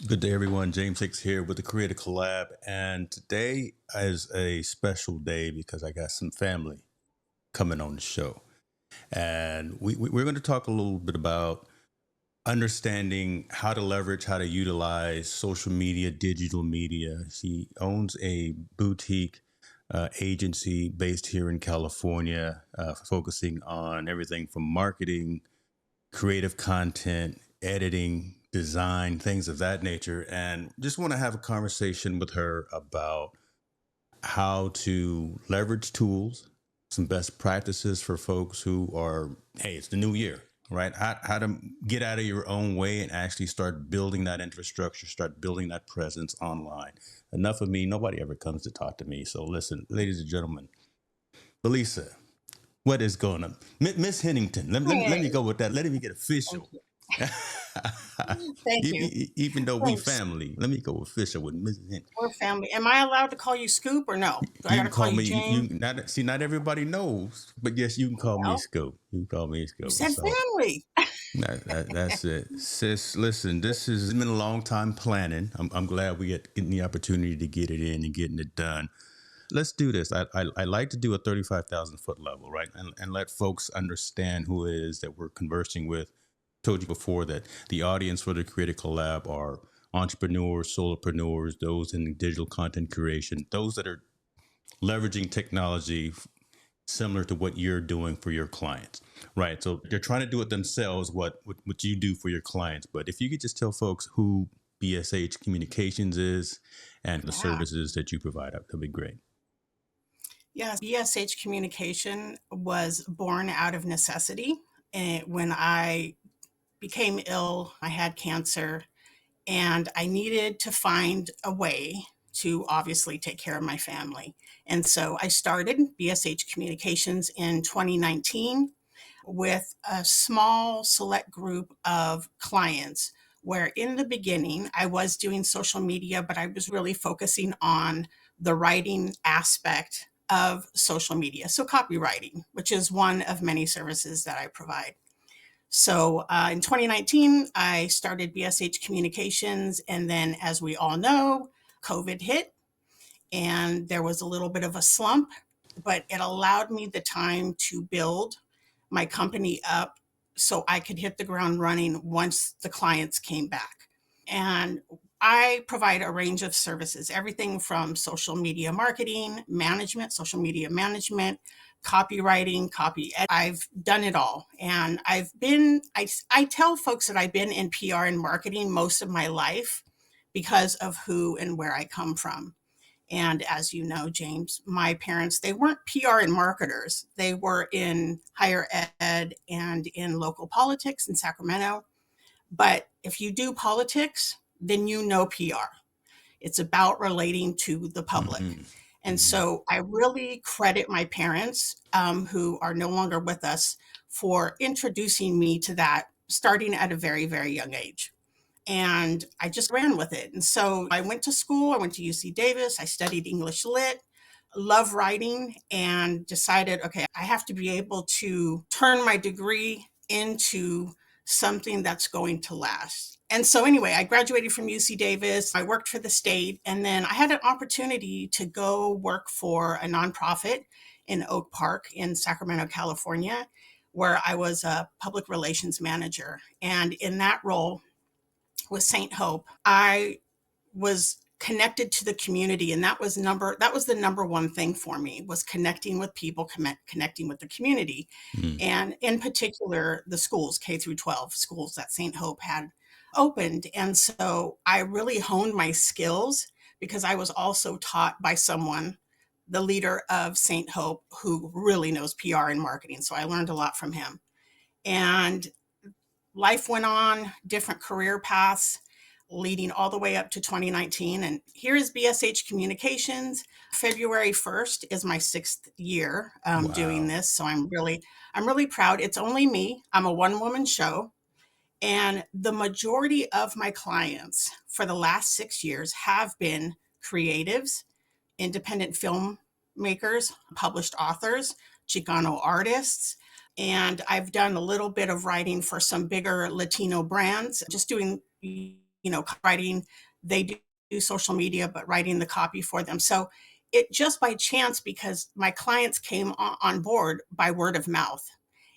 Good day, everyone. James Hicks here with the Creative Collab. And today is a special day because I got some family coming on the show. And we're going to talk a little bit about understanding how to leverage, how to utilize social media, digital media. She owns a boutique agency based here in California, focusing on everything from marketing, creative content, editing, design, things of that nature. And just want to have a conversation with her about how to leverage tools, some best practices for folks who are, hey, it's the new year, right? How to get out of your own way and actually start building that infrastructure, start building that presence online. Enough of me. Nobody ever comes to talk to me. So listen, ladies and gentlemen, Belisa, what is going on? Miss Henington, let me Hey, go with that. Let me get thank official. you. Thank you. Even though we Thanks. family, let me go official with Mrs. Henington. We're family. Am I allowed to call you Scoop or no? Do I You got can to call call you me. Jane? Not see. Not everybody knows, but yes, you can call me Well, Scoop. You can call me you Scoop. said So family. that's it, sis. Listen, this has been a long time planning. I'm glad we getting the opportunity to get it in and getting it done. Let's do this. I like to do a 35,000 foot level, right? And let folks understand who it is that we're conversing with. Told you before that the audience for the Creative Collab are entrepreneurs, solopreneurs, those in digital content creation, those that are leveraging technology similar to what you're doing for your clients, right? So they're trying to do it themselves, what you do for your clients. But if you could just tell folks who BSH Communications is and the Yeah. services that you provide, that'd be great. Yeah. BSH Communication was born out of necessity. And when I became ill, I had cancer, and I needed to find a way to obviously take care of my family. And so I started BSH Communications in 2019 with a small select group of clients where in the beginning I was doing social media, but I was really focusing on the writing aspect of social media. So copywriting, which is one of many services that I provide. So in 2019, I started BSH Communications. And then, as we all know, COVID hit and there was a little bit of a slump, but it allowed me the time to build my company up so I could hit the ground running once the clients came back. And I provide a range of services, everything from social media marketing, management, social media management, copywriting, I've done it all. And I tell folks that I've been in PR and marketing most of my life because of who and where I come from. And as you know, James, my parents, they weren't PR and marketers. They were in higher ed and in local politics in Sacramento. But if you do politics, then you know PR. It's about relating to the public. Mm-hmm. And Mm-hmm. so I really credit my parents, who are no longer with us, for introducing me to that starting at a very, very young age. And I just ran with it. And so I went to school, I went to UC Davis, I studied English Lit, love writing, and decided, okay, I have to be able to turn my degree into something that's going to last. And so, anyway, I graduated from UC Davis. I worked for the state, and then I had an opportunity to go work for a nonprofit in Oak Park in Sacramento, California, where I was a public relations manager. And in that role, with St. Hope, I was connected to the community, and that was the number one thing for me, was connecting with people, connecting with the community, Mm-hmm. and in particular the schools, K through 12 schools that St. Hope had opened. And so I really honed my skills because I was also taught by someone, the leader of St. Hope, who really knows PR and marketing. So I learned a lot from him. And life went on, different career paths leading all the way up to 2019. And here is BSH Communications. February 1st is my 6th year doing Wow. this. So I'm really proud. It's only me. I'm a one woman show. And the majority of my clients for the last 6 years have been creatives, independent filmmakers, published authors, Chicano artists. And I've done a little bit of writing for some bigger Latino brands, just doing writing. They do social media, but writing the copy for them. So it just by chance, because my clients came on board by word of mouth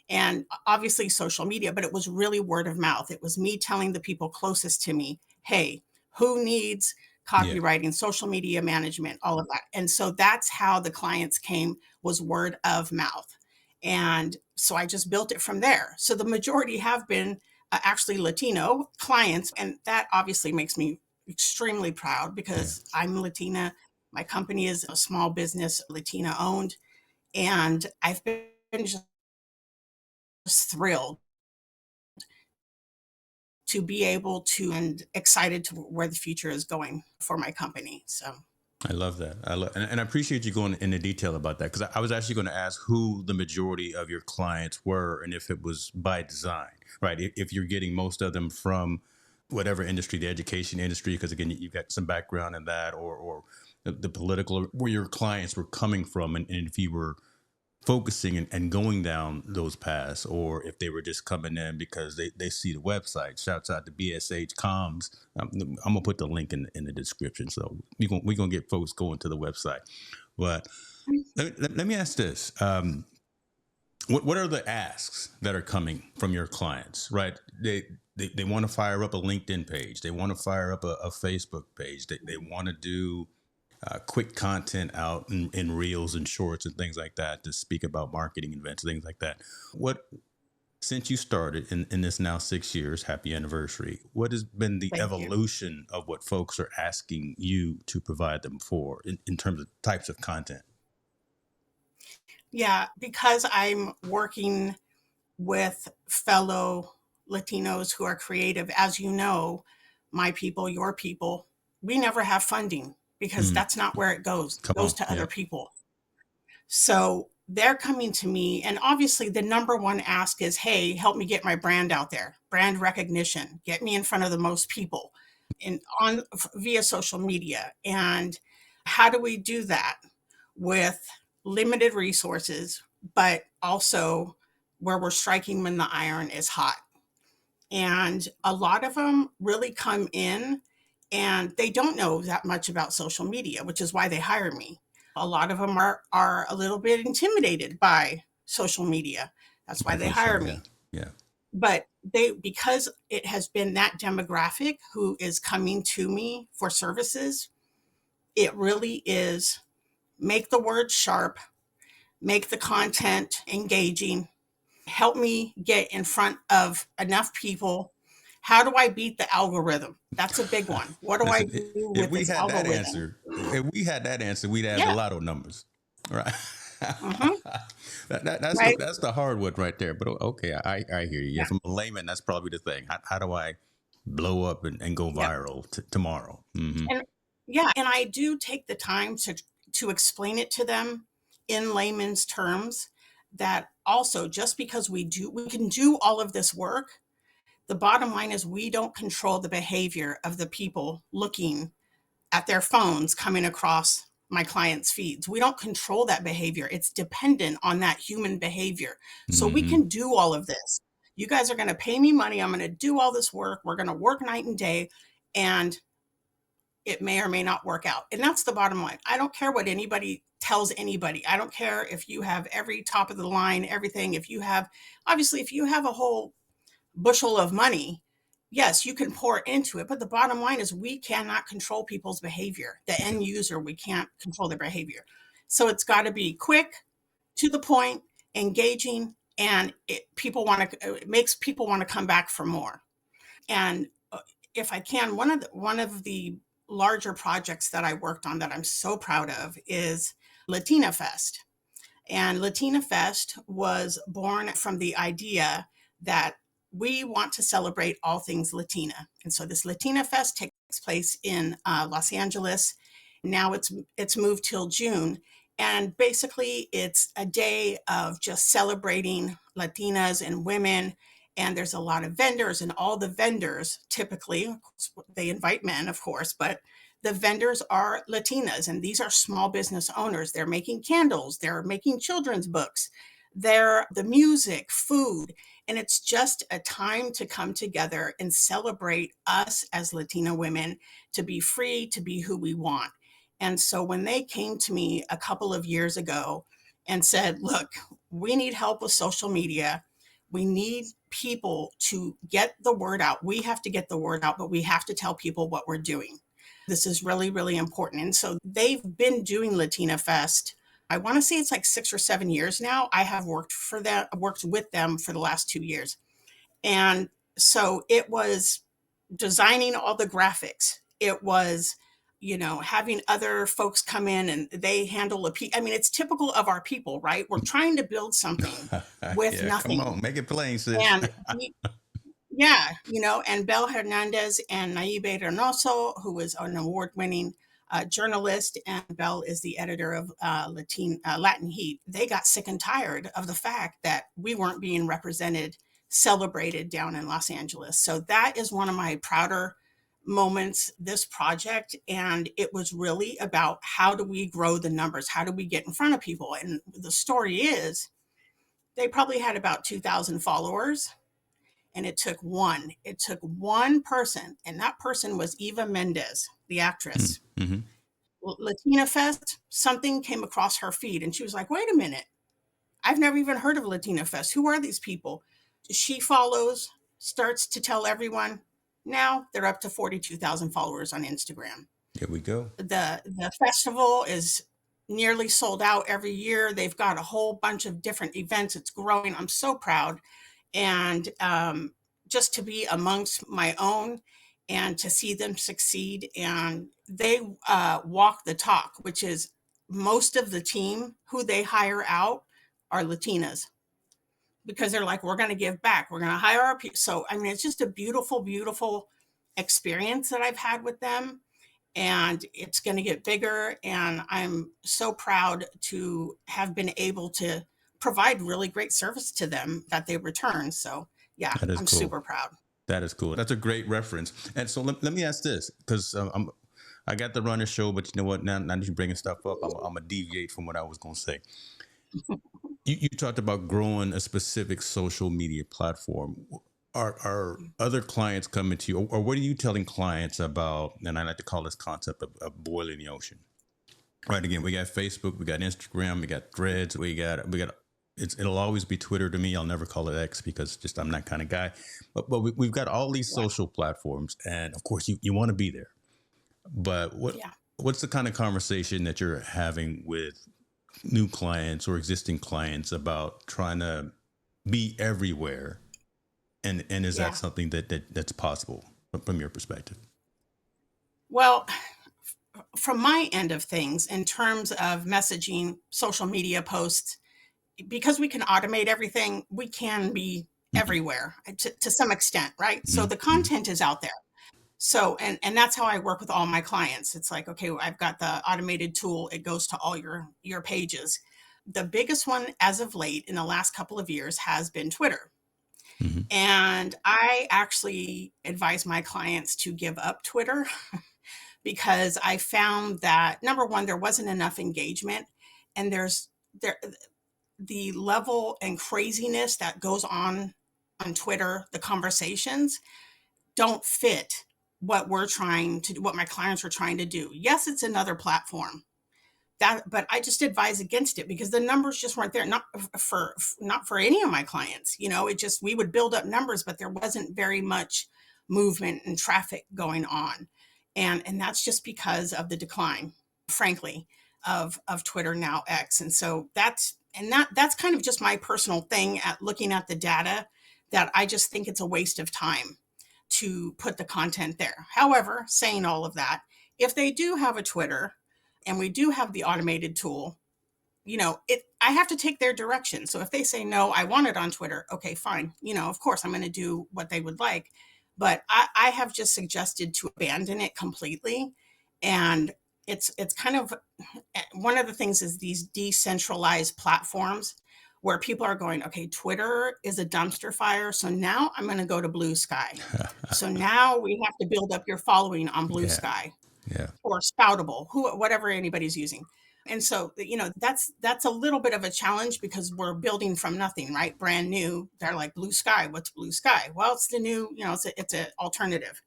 and obviously social media, but it was really word of mouth. It was me telling the people closest to me, hey, who needs Yeah, copywriting, social media management, all of that. And so that's how the clients came, was word of mouth. And so I just built it from there. So the majority have been actually Latino clients. And that obviously makes me extremely proud yeah. because I'm Latina. My company is a small business, Latina owned. And I've been just thrilled to be able to and excited to where the future is going for my company. So I love that. And I appreciate you going into detail about that because I was actually going to ask who the majority of your clients were and if it was by design, right? If you're getting most of them from whatever industry, the education industry, because again, you've got some background in that, or the political, where your clients were coming from, and if you were focusing and going down those paths, or if they were just coming in because they see the website. Shouts out to BSH Comms. I'm gonna put the link in the description, so we gonna get folks going to the website. But let me ask this: what are the asks that are coming from your clients? Right, they want to fire up a LinkedIn page, they want to fire up a Facebook page, they want to do quick content out in reels and shorts and things like that to speak about marketing events, things like that. What, since you started in this now 6 years, happy anniversary, what has been the thank you. evolution of what folks are asking you to provide them for in terms of types of content? Yeah, because I'm working with fellow Latinos who are creative, as you know, my people, your people, we never have funding because Mm, that's not where it goes. It come goes on. to other Yep. people. So they're coming to me, and obviously, the number one ask is, hey, help me get my brand out there, brand recognition, get me in front of the most people in on via social media. And how do we do that with limited resources, but also where we're striking when the iron is hot? And a lot of them really come in and they don't know that much about social media, which is why they hire me. A lot of them are a little bit intimidated by social media. That's why they Definitely so. hire Yeah. me. Yeah. But they, because it has been that demographic who is coming to me for services, it really is make the words sharp, make the content engaging, help me get in front of enough people. How do I beat the algorithm? That's a big one. What do I Listen, do if with we this had that algorithm? answer, if we had that answer, we'd have the Yeah. lotto numbers, right? Hmm. That's Right. that's the hard one right there. But okay, I hear you. Yeah, Yeah. from a layman, that's probably the thing. How do I blow up and go Yeah. viral tomorrow? Hmm. And yeah, and I do take the time to explain it to them in layman's terms, that also just because we can do all of this work, the bottom line is we don't control the behavior of the people looking at their phones coming across my clients' feeds. We don't control that behavior. It's dependent on that human behavior. So we Hmm. can do all of this. You guys are going to pay me money. I'm going to do all this work. We're going to work night and day, and it may or may not work out. And that's the bottom line. I don't care what anybody tells anybody. I don't care if you have every top of the line, everything. If you have, obviously, if you have a whole bushel of money, yes, you can pour into it. But the bottom line is we cannot control people's behavior. The Yeah, end user, we can't control their behavior. So it's got to be quick, to the point, engaging, and it makes people want to come back for more. And if I can, one of the larger projects that I worked on that I'm so proud of is Latina Fest. And Latina Fest was born from the idea that we want to celebrate all things Latina. And so this Latina Fest takes place in Los Angeles. Now it's moved till June. And basically, it's a day of just celebrating Latinas and women. And there's a lot of vendors, and all the vendors typically, of course, they invite men, of course, but the vendors are Latinas, and these are small business owners. They're making candles, they're making children's books, they're the music, food. And it's just a time to come together and celebrate us as Latina women, to be free, to be who we want. And so when they came to me a couple of years ago and said, look, we need help with social media. We need people to get the word out. We have to get the word out, but we have to tell people what we're doing. This is really, really important. And so they've been doing Latina Fest. I want to say it's like 6 or 7 years now. I have worked with them for the last 2 years. And so it was designing all the graphics. It was, having other folks come in and they handle I mean, it's typical of our people, right? We're trying to build something with Yeah, come nothing. on, make it plain, sis. And yeah, and Belle Hernandez and Naibe Reynoso, who is an award-winning journalist, and Belle is the editor of Latin Heat. They got sick and tired of the fact that we weren't being represented, celebrated down in Los Angeles. So that is one of my prouder moments, this project. And it was really about, how do we grow the numbers? How do we get in front of people? And the story is, they probably had about 2,000 followers, and it took one person, and that person was Eva Mendes, the actress. Mm-hmm. Latina Fest, something came across her feed, and she was like, wait a minute, I've never even heard of Latina Fest. Who are these people? She follows, starts to tell everyone. Now they're up to 42,000 followers on Instagram. Here we go. The festival is nearly sold out every year. They've got a whole bunch of different events. It's growing. I'm so proud. And just to be amongst my own and to see them succeed. And they walk the talk, which is, most of the team who they hire out are Latinas, because they're like, we're going to give back. We're going to hire our people. So, I mean, it's just a beautiful, beautiful experience that I've had with them. And it's going to get bigger. And I'm so proud to have been able to provide really great service to them that they return. So, yeah, That is I'm cool. super proud. That is cool. That's a great reference. And so let me ask this, because I got to run the show, but you know what? Now that you're bringing stuff up, I'm gonna deviate from what I was gonna say. You talked about growing a specific social media platform. Are other clients coming to you, or what are you telling clients about? And I like to call this concept of boiling the ocean. Right. Again, we got Facebook, we got Instagram, we got Threads, we got. It'll always be Twitter to me. I'll never call it X because just I'm that kind of guy. But we've got all these Yeah. social platforms, and of course you want to be there. But Yeah. what's the kind of conversation that you're having with new clients or existing clients about trying to be everywhere? And is that Yeah. something that's possible from your perspective? Well, from my end of things, in terms of messaging, social media posts, because we can automate everything, we can be Mm-hmm. everywhere to some extent, right? So the Mm-hmm. content is out there. So, and that's how I work with all my clients. It's like, okay, I've got the automated tool. It goes to all your pages. The biggest one as of late in the last couple of years has been Twitter. Mm-hmm. And I actually advise my clients to give up Twitter because I found that, number one, there wasn't enough engagement, and there the level and craziness that goes on Twitter, the conversations don't fit what my clients are trying to do. Yes, it's another platform, but I just advise against it because the numbers just weren't there. Not for any of my clients. It just, we would build up numbers, but there wasn't very much movement and traffic going on. And that's just because of the decline, frankly, of Twitter, now X. And so that's kind of just my personal thing at looking at the data, that I just think it's a waste of time to put the content there. However, saying all of that, if they do have a Twitter and we do have the automated tool, I have to take their direction. So if they say, no, I want it on Twitter, okay, fine. Of course I'm going to do what they would like. But I have just suggested to abandon it completely. And it's kind of, one of the things is these decentralized platforms where people are going, okay, Twitter is a dumpster fire. So now I'm going to go to Blue Sky. So now we have to build up your following on Blue Yeah. Sky Yeah. or Spoutable, whatever anybody's using. And so, that's a little bit of a challenge because we're building from nothing, right? Brand new. They're like, blue sky. What's blue sky? Well, it's the new, it's an alternative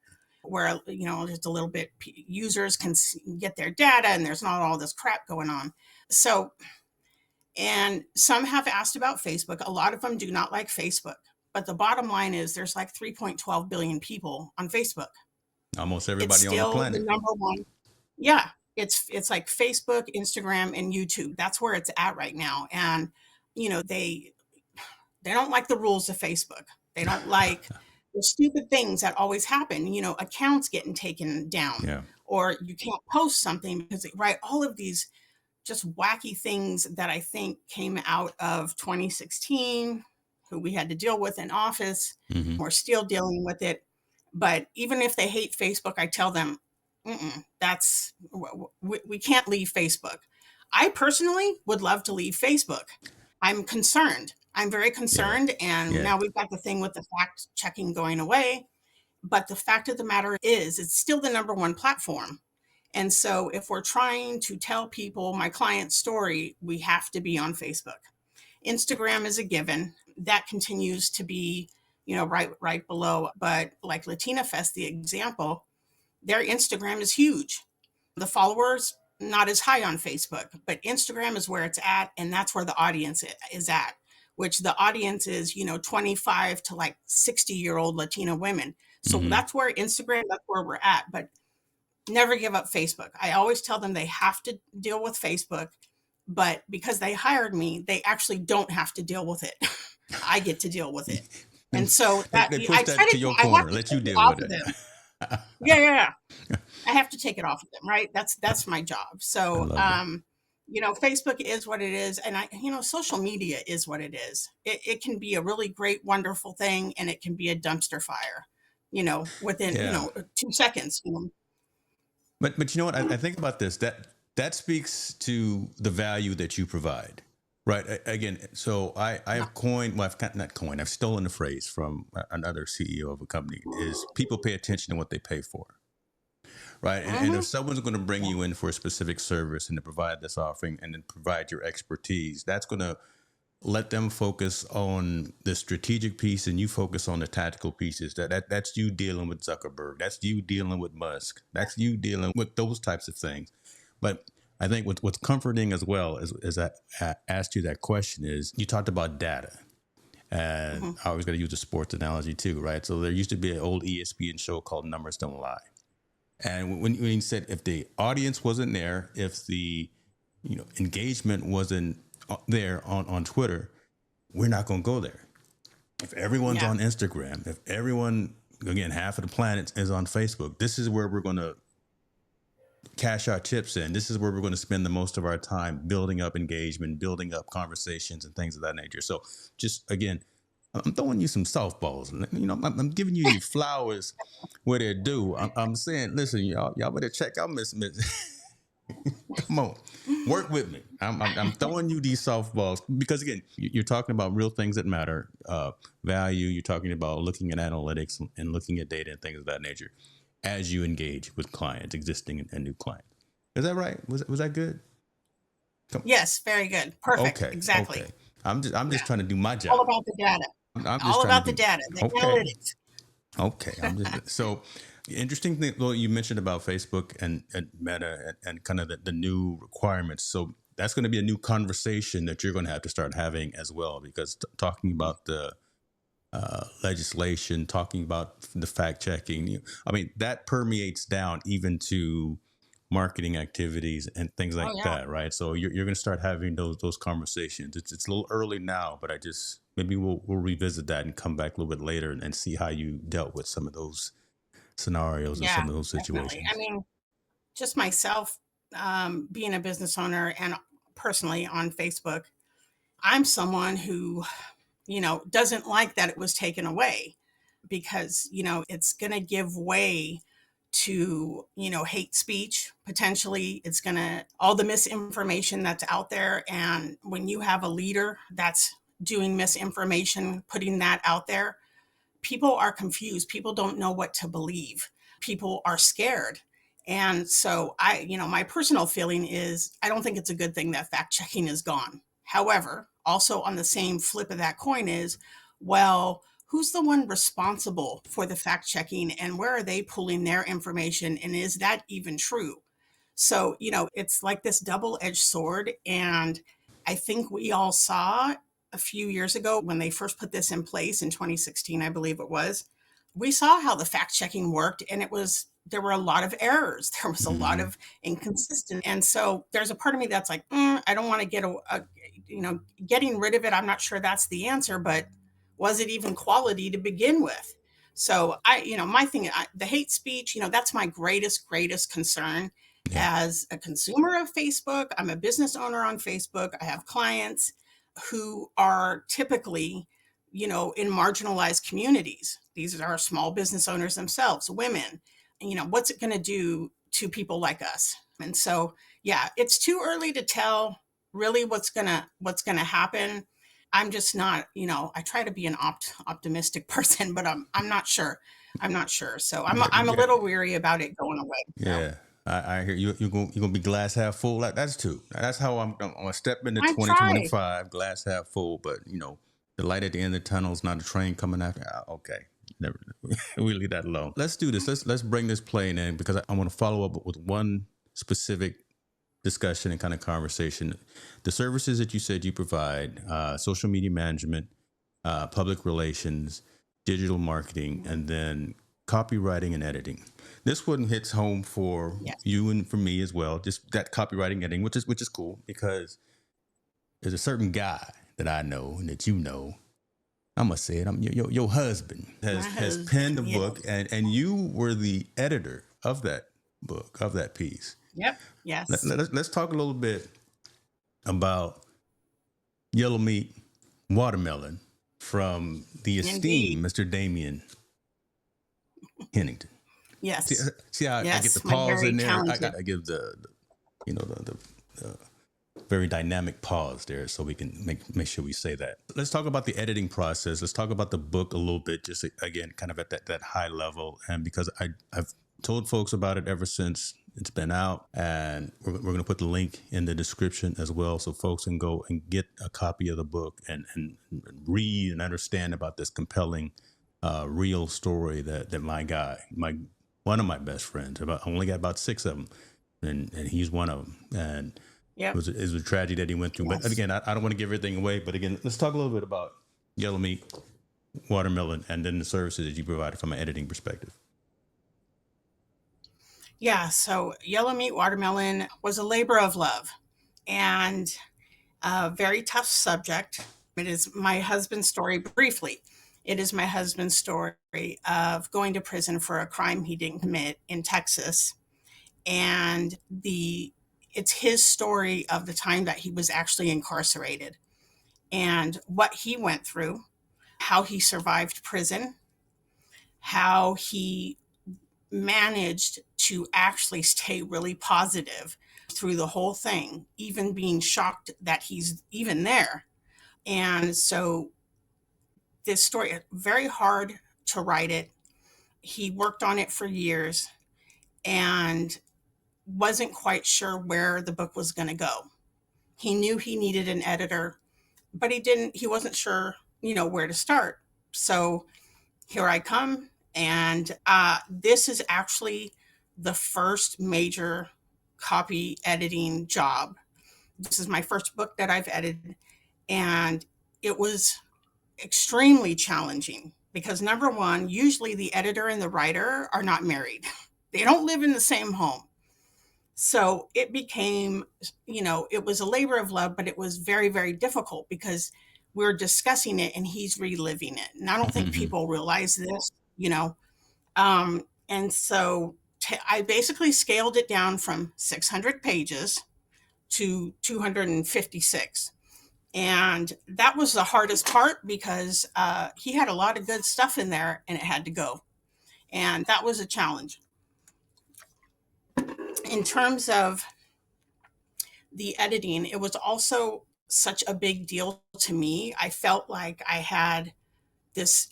where, just a little bit users can get their data and there's not all this crap going on. So, and some have asked about Facebook. A lot of them do not like Facebook. But the bottom line is there's like 3.12 billion people on Facebook. Almost It's everybody on the still the planet. number one. Yeah, it's like Facebook, Instagram, and YouTube. That's where it's at right now. And they don't like the rules of Facebook. They don't like the stupid things that always happen. Accounts getting taken down, Yeah. or you can't post something because right, all of these just wacky things that I think came out of 2016, who we had to deal with in office. Hmm. We're still dealing with it. But even if they hate Facebook, I tell them, that's we can't leave Facebook. I personally would love to leave Facebook. I'm concerned. I'm very Yeah. concerned. And Yeah. now we've got the thing with the fact checking going away. But the fact of the matter is, it's still the number one platform. And so if we're trying to tell people my client's story, we have to be on Facebook. Instagram is a given. That continues to be, right below. But like Latina Fest, the example, their Instagram is huge. The followers, not as high on Facebook, but Instagram is where it's at. And that's where the audience is at, which the audience is, 25 to like 60-year-old Latina women. So Hmm. that's where Instagram, that's where we're at. But never give up Facebook. I always tell them they have to deal with Facebook, but because they hired me, they actually don't have to deal with it. I get to deal with it. And so that They push that to your I have corner. to Let you take it deal off with of it. them. Yeah, yeah, yeah. I have to take it off of them, right? That's my job. I So, love it. Facebook is what it is, and social media is what it is. It can be a really great, wonderful thing, and it can be a dumpster fire, within Yeah. 2 seconds. But you know what? I think about this. That speaks to the value that you provide. Right. Again, so I have coined, well, not coined, I've stolen the phrase from another CEO of a company is people pay attention to what they pay for. Right. And if Mm-hmm. someone's going to bring Yeah. you in for a specific service and to provide this offering and then provide your expertise, that's going to let them focus on the strategic piece and you focus on the tactical pieces. That's you dealing with Zuckerberg. That's you dealing with Musk. That's you dealing with those types of things. But I think what's comforting as well as I asked you that question is you talked about data. And Mm-hmm. I always got to use a sports analogy too, right? So there used to be an old ESPN show called Numbers Don't Lie. And when you said if the audience wasn't there, if the engagement wasn't there on Twitter, we're not going to go there. If everyone's Yeah. on Instagram, if everyone, again, half of the planet is on Facebook, this is where we're going to cash our chips in. This is where we're going to spend the most of our time building up engagement, building up conversations and things of that nature. So just again, I'm throwing you some softballs. I'm giving you flowers where they're due. I'm saying, listen, y'all better check out Miss. Come on, work with me. I'm throwing you these softballs because again, you're talking about real things that matter, value. You're talking about looking at analytics and looking at data and things of that nature as you engage with clients, existing and new clients. Is that right? Was that good? Come. Yes, very good. Perfect. Okay, Exactly. okay. I'm just Yeah. trying to do my All job. about the data. I'm just All trying to about the do. data, the Okay, analytics. okay. I'm just so interesting thing. Well, you mentioned about Facebook and Meta and kind of the new requirements. So that's going to be a new conversation that you're going to have to start having as well, because talking about the legislation, talking about the fact checking, I mean, that permeates down even to marketing activities and things Oh like yeah. that, right? So you're going to start having those conversations. It's a little early now, but I just maybe we'll revisit that and come back a little bit later and see how you dealt with some of those scenarios and Yeah, some of those definitely. I situations. mean, just myself, being a business owner and personally on Facebook, I'm someone who, doesn't like that it was taken away because, it's going to give way to, hate speech. Potentially, it's going to, all the misinformation that's out there. And when you have a leader that's doing misinformation, putting that out there, people are confused. People don't know what to believe. People are scared. And so my personal feeling is I don't think it's a good thing that fact checking is gone. However, also on the same flip of that coin is, well, who's the one responsible for the fact checking and where are they pulling their information? And is that even true? So, it's like this double edged sword. And I think we all saw a few years ago when they first put this in place in 2016, I believe it was, we saw how the fact checking worked, and there were a lot of errors. There was a lot Hmm. of inconsistent. And so there's a part of me that's like, I don't want to getting rid of it. I'm not sure that's the answer, but was it even quality to begin with? So my thing, the hate speech, that's my greatest concern Yeah. as a consumer of Facebook. I'm a business owner on Facebook. I have clients who are typically, in marginalized communities. These are small business owners themselves, women. What's it going to do to people like us? And so, yeah, it's too early to tell really what's gonna happen. I'm just not, I try to be an optimistic person, but I'm not sure. I'm not sure. So I'm Yeah. I'm a Yeah. little weary about it going away. So Yeah. I hear you. You're gonna be glass half full. That's true. That's how I'm gonna step into I try. 2025, glass half full. But the light at the end of the tunnel is not a train coming after. Okay, never. We leave that alone. Let's do this. Let's bring this plane in because I want to follow up with one specific discussion and kind of conversation. The services that you said you provide, social media management, public relations, digital marketing, and then copywriting and editing. This one hits home for Yes. you and for me as well. Just that copywriting editing, which is cool because there's a certain guy that I know and that you know. I'm gonna say it. I'm your husband My has penned husband. a book, Yes. and you were the editor of that book, of that piece. Yep. Yes. Let's talk a little bit about Yellow Meat Watermelon from the esteemed Indeed. Mr. Damien Henington. See, Yes. see how I get the Yes. My pause very in there? I talented. got to give the very dynamic pause there so we can make sure we say that. Let's talk about the editing process. Let's talk about the book a little bit, just again, kind of at that high level. And because I've told folks about it ever since it's been out, and we're going to put the link in the description as well, so folks can go and get a copy of the book and read and understand about this compelling, real story that my guy, my one of my best friends, I only got about six of them, and he's one of them, and Yep. it was a tragedy that he went through. But Yes. again, I don't want to give everything away. But again, let's talk a little bit about Yellow Meat, Watermelon, and then the services that you provided from an editing perspective. Yeah. So Yellow Meat Watermelon was a labor of love and a very tough subject. It is my husband's story briefly. It is my husband's story of going to prison for a crime he didn't commit in Texas. And it's his story of the time that he was actually incarcerated and what he went through, how he survived prison, how he managed to actually stay really positive through the whole thing, even being shocked that he's even there. And so this story, very hard to write it. He worked on it for years and wasn't quite sure where the book was going to go. He knew he needed an editor, but he wasn't sure, where to start. So here I come. And this is actually the first major copy editing job. This is my first book that I've edited. And it was extremely challenging because, number one, usually the editor and the writer are not married, they don't live in the same home. So it became, it was a labor of love, but it was very, very difficult because we're discussing it and he's reliving it. And I don't think Hmm. people realize this, and so I basically scaled it down from 600 pages to 256. And that was the hardest part because he had a lot of good stuff in there and it had to go. And that was a challenge. In terms of the editing, it was also such a big deal to me. I felt like I had this,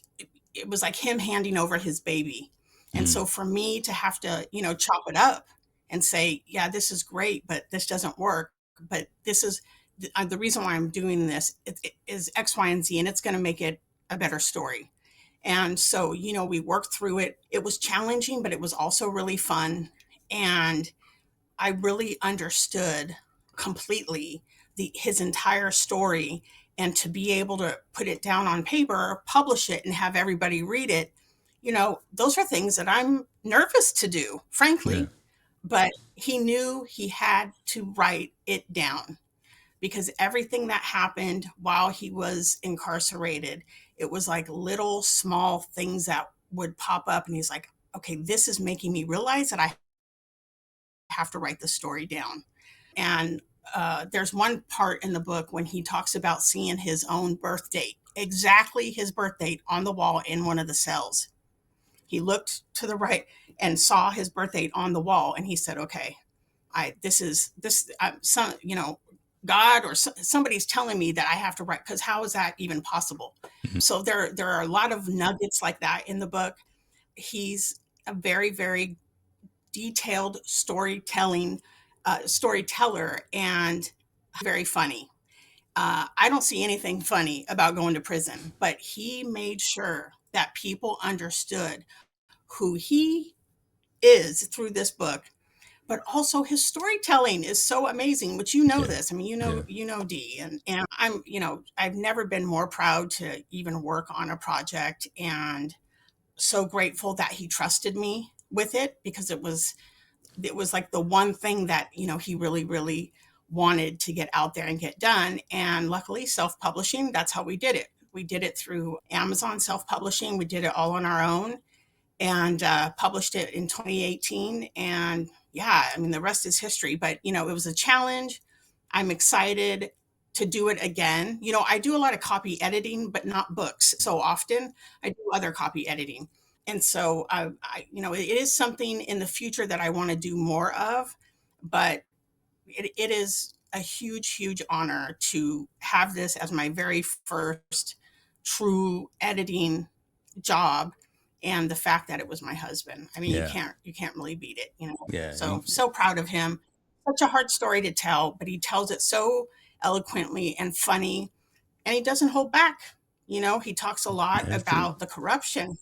it was like him handing over his baby. And Mm. so for me to have to, chop it up and say, yeah, this is great, but this doesn't work. But this is the reason why I'm doing this is X, Y, and Z, and it's going to make it a better story. And so, we worked through it. It was challenging, but it was also really fun. And I really understood completely his entire story. And to be able to put it down on paper, publish it, and have everybody read it, those are things that I'm nervous to do, Yeah. frankly. But he knew he had to write it down because everything that happened while he was incarcerated, it was like little small things that would pop up. And he's like, okay, this is making me realize that I have to write the story down. And there's one part in the book when he talks about seeing his own birth date, exactly his birth date on the wall in one of the cells. He looked to the right and saw his birth date on the wall, and he said, "Okay, this is this. Some, God or somebody's telling me that I have to write, because how is that even possible?" Mhm. So there are a lot of nuggets like that in the book. He's a very, very detailed storyteller, and very funny. I don't see anything funny about going to prison, but he made sure that people understood who he is through this book. But also his storytelling is so amazing, which Yeah. this. I mean, Yeah. D, and I'm, I've never been more proud to even work on a project, and so grateful that he trusted me with it, because it was like the one thing that he really, really wanted to get out there and get done. And luckily, self-publishing, that's how we did it. We did it through Amazon self-publishing. We did it all on our own, and published it in 2018. And yeah, I mean, the rest is history. But it was a challenge. I'm excited to do it again. I do a lot of copy editing, but not books so often. I do other copy editing. And so it is something in the future that I want to do more of. But it is a huge, huge honor to have this as my very first true editing job, and the fact that it was my husband. I mean, Yeah. you can't really beat it. Yeah. So proud of him. Such a hard story to tell, but he tells it so eloquently and funny, and he doesn't hold back. He talks a lot That's true. about the corruption.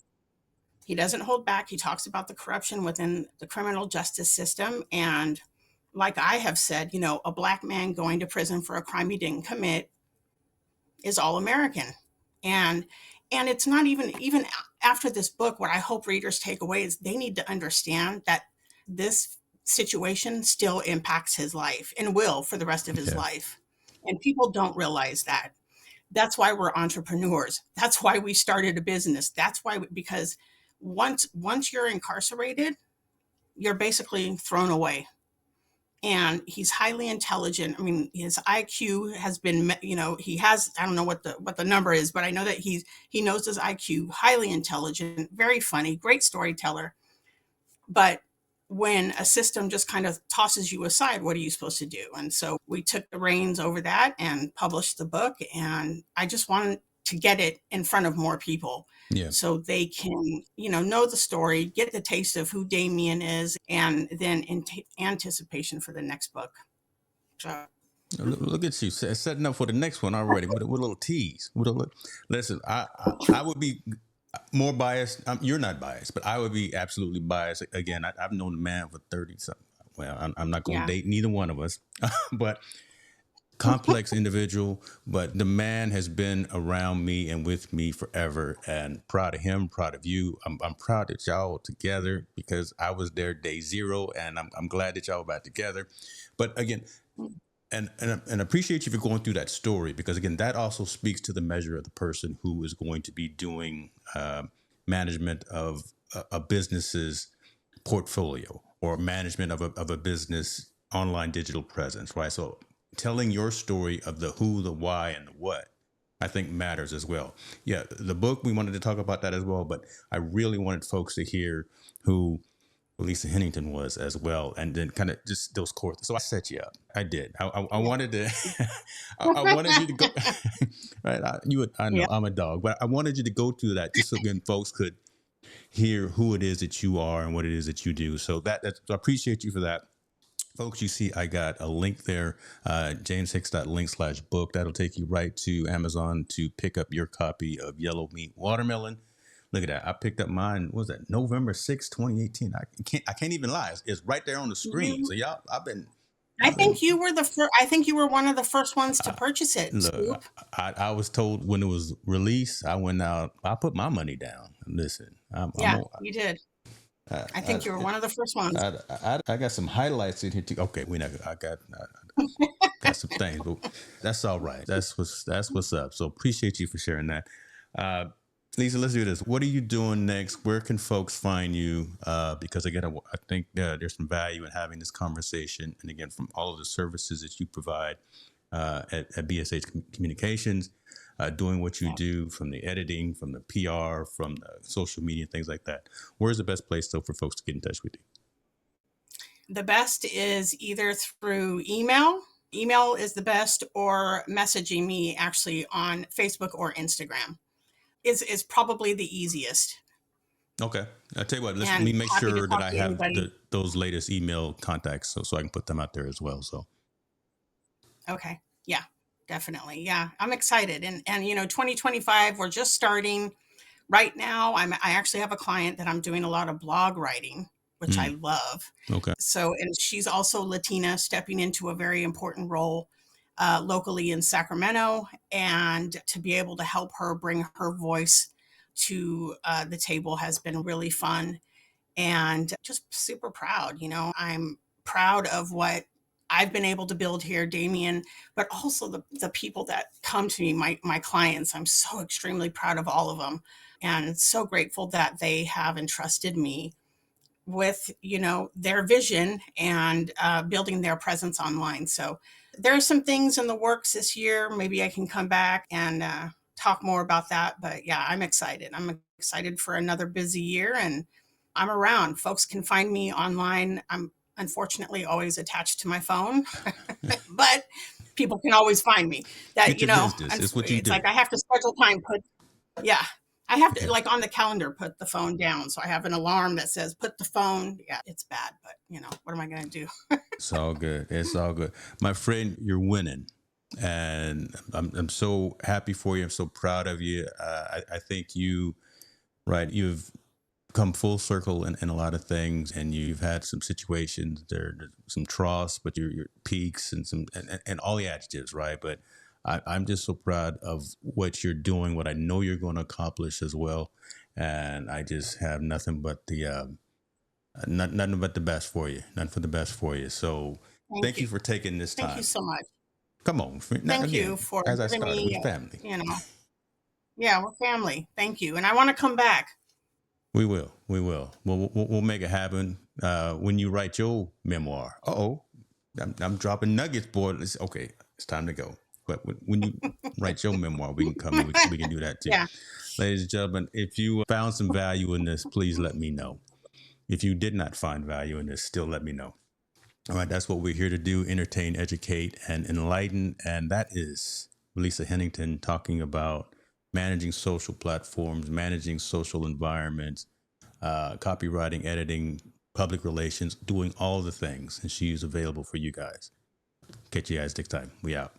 He doesn't hold back. He talks about the corruption within the criminal justice system. And like I have said, a black man going to prison for a crime he didn't commit is all American. And it's not even after this book, what I hope readers take away is they need to understand that this situation still impacts his life and will for the rest of his Yeah. life. And people don't realize that. That's why we're entrepreneurs. That's why we started a business. That's why because once you're incarcerated, you're basically thrown away. And he's highly intelligent. I mean, his IQ has been, he has, I don't know what the number is, but I know that he knows his IQ, highly intelligent, very funny, great storyteller. But when a system just kind of tosses you aside, what are you supposed to do? And so we took the reins over that and published the book. And I just wanted to get it in front of more people Yeah. so they can, know the story, get the taste of who Damien is, and then in anticipation for the next book. So, Look at you setting up for the next one already with a little tease. Listen, I would be more biased. You're not biased, but I would be absolutely biased. Again, I've known the man for 30 something. Well, I'm not going to yeah. date neither one of us, but complex individual. But the man has been around me and with me forever, and proud of him, proud of you. I'm proud that y'all together because I was there day zero, and I'm glad that y'all are back together. But again, and appreciate you for going through that story because again that also speaks to the measure of the person who is going to be doing management of a business's portfolio or management of a business online digital presence, right? So telling your story of the who, the why, and the what, I think matters as well. Yeah, the book, we wanted to talk about that as well, but I really wanted folks to hear who Lisa Henington was as well, and then kind of just those core. So I set you up. I did. I Yeah. wanted to. I wanted you to go. Right. I know Yeah. I'm a dog, but I wanted you to go through that just so again folks could hear who it is that you are and what it is that you do. So so I appreciate you for that. Folks, you see, I got a link there, jameshicks.link/book. That'll take you right to Amazon to pick up your copy of Yellow Meat Watermelon. Look at that. I picked up mine, what was that, November 2018. I can't even lie. It's right there on the screen. So You, y'all, I've been, I I've been, think you were the first. I think you were one of the first ones to purchase it, look, Scoop. I was told when it was released, I went out, I put my money down. Listen, Yeah, you did. I, I I, think you were one of the first ones. I got some highlights in here too. Okay, we not. I got some things, but that's all right. That's what's up. So appreciate you for sharing that. Uh, Lisa, let's do this. What are you doing next? Where can folks find you? Because again, I think there's some value in having this conversation, and again, from all of the services that you provide at BSH Communications, doing what you Yeah. do from the editing, from the PR, from the social media, things like that. Where's the best place though for folks to get in touch with you? The best is either through email. Email is the best, or messaging me actually on Facebook or Instagram is probably the easiest. Okay. I'll tell you what, let And me make happy to sure that talk I to have anybody. those latest email contacts so I can put them out there as well. So, Okay. Yeah, definitely. Yeah, I'm excited. And 2025, we're just starting. Right now, I actually have a client that I'm doing a lot of blog writing, which I mm, love. okay. So, and she's also Latina, stepping into a very important role locally in Sacramento, and to be able to help her bring her voice to the table has been really fun, and just super proud. I'm proud of what I've been able to build here, Damien, but also the people that come to me, my clients. I'm so extremely proud of all of them, and so grateful that they have entrusted me with their vision and building their presence online. So there are some things in the works this year. Maybe I can come back and talk more about that. But yeah, I'm excited for another busy year, and I'm around. Folks can find me online. I'm unfortunately always attached to my phone, but people can always find me. That It's your business. It's what you it's do. like I have to schedule time. Yeah, I have to, Yeah. like, on the calendar, put the phone down. So I have an alarm that says, put the phone. Yeah, it's bad, but what am I going to do? It's all good. It's all good. My friend, you're winning. And I'm so happy for you. I'm so proud of you. I think right, you've come full circle in a lot of things, and you've had some situations there's some troughs, but your peaks and and all the adjectives, right? But I'm just so proud of what you're doing, what I know you're going to accomplish as well, and I just have nothing but nothing but the best for you, nothing for the best for you. So Thank thank you. you for taking this Thank you time. so much. Come on, not Thank you again. for As I giving started, we me, family. yeah, we're family. Thank you. And I want to come back. We will. We will. We'll make it happen. When you write your memoir. Oh, I'm dropping nuggets, boy. Okay. It's time to go. But when you write your memoir, we can come and we can do that too. Yeah. Ladies and gentlemen, if you found some value in this, please let me know. If you did not find value in this, still let me know. All right. That's what we're here to do: entertain, educate, and enlighten. And that is Lisa Henington talking about managing social platforms, managing social environments, copywriting, editing, public relations, doing all the things. And she's available for you guys. Catch you guys next time. We out.